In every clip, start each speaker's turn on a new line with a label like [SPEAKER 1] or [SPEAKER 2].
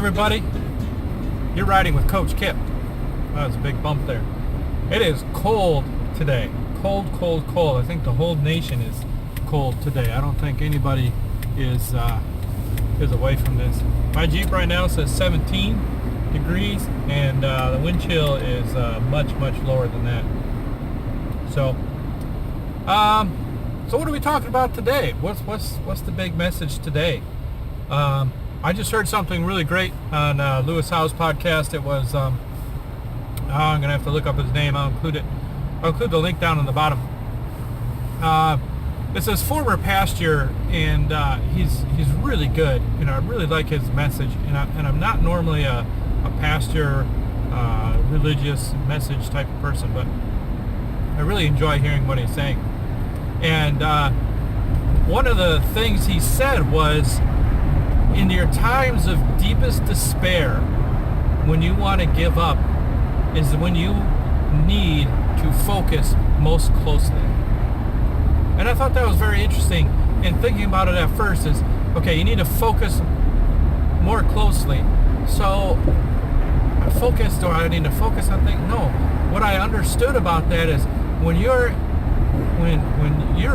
[SPEAKER 1] everybody. You're riding with Coach Kip. That was a big bump there. It is cold today. Cold. I think the whole nation is cold today. I don't think anybody is away from this. My Jeep right now says 17 degrees, and the wind chill is much lower than that. So what are we talking about today? What's the big message today? I just heard something really great on Lewis Howes' podcast. It was I'm gonna have to look up his name. I'll include the link down on the bottom. It says former pastor, and he's really good. You know, I really like his message, and I'm not normally a pastor, religious message type of person, but I really enjoy hearing what he's saying. And one of the things he said was, in your times of deepest despair, when you want to give up, is when you need to focus most closely. And I thought that was very interesting. And thinking about it at first is, okay, you need to focus more closely. So, do I need to focus on things? No. What I understood about that is when you're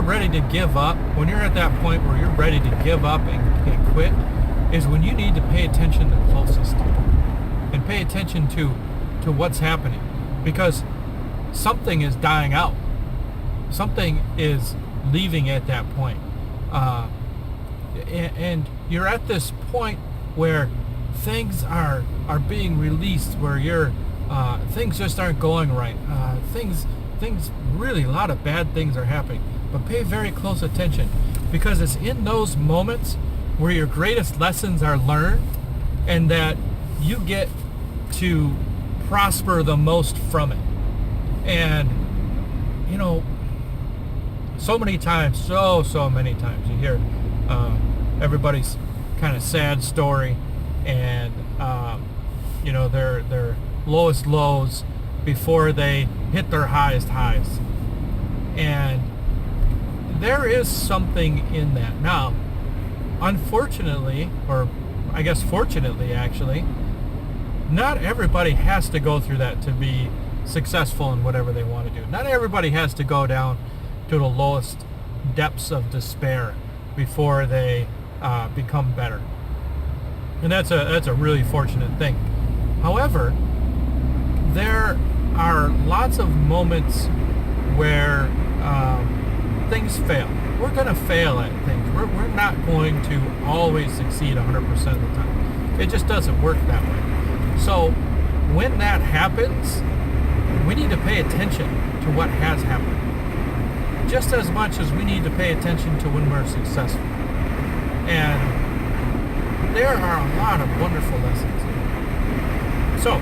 [SPEAKER 1] ready to give up, when you're at that point where you're ready to give up and quit, is when you need to pay attention the closest and pay attention to what's happening, because something is dying out. Something is leaving at that point. And you're at this point where things are being released, where things just aren't going right. Things really, a lot of bad things are happening. But pay very close attention, because it's in those moments where your greatest lessons are learned, and that you get to prosper the most from it. And you know, so many times you hear everybody's kind of sad story, and you know, their lowest lows before they hit their highest highs. And there is something in that. Now, unfortunately, or I guess fortunately actually, not everybody has to go through that to be successful in whatever they want to do. Not everybody has to go down to the lowest depths of despair before they become better. And that's a really fortunate thing. However, there are lots of moments where things fail. We're going to fail at things. We're not going to always succeed 100% of the time. It just doesn't work that way. So when that happens, we need to pay attention to what has happened, just as much as we need to pay attention to when we're successful. And there are a lot of wonderful lessons. So,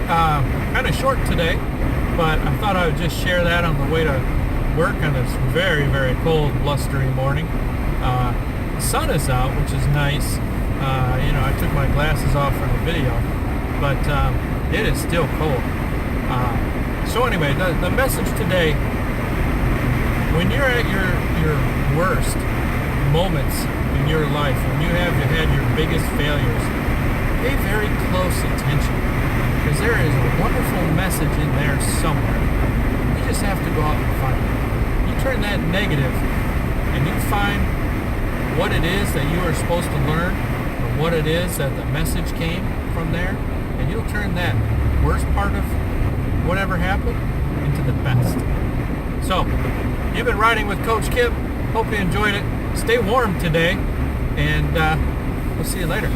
[SPEAKER 1] kind of short today, but I thought I would just share that on the way to work on this very, very cold, blustery morning. The sun is out, which is nice. You know, I took my glasses off for the video, but it is still cold. So anyway, the message today: when you're at your worst moments in your life, when you have had your biggest failures, pay very close attention, because there is a wonderful message in there somewhere. You just have to go out and find it. You turn that negative, and you find what it is that you are supposed to learn, or what it is that the message came from there, and you'll turn that worst part of whatever happened into the best. So, you've been riding with Coach Kip. Hope you enjoyed it. Stay warm today, and we'll see you later.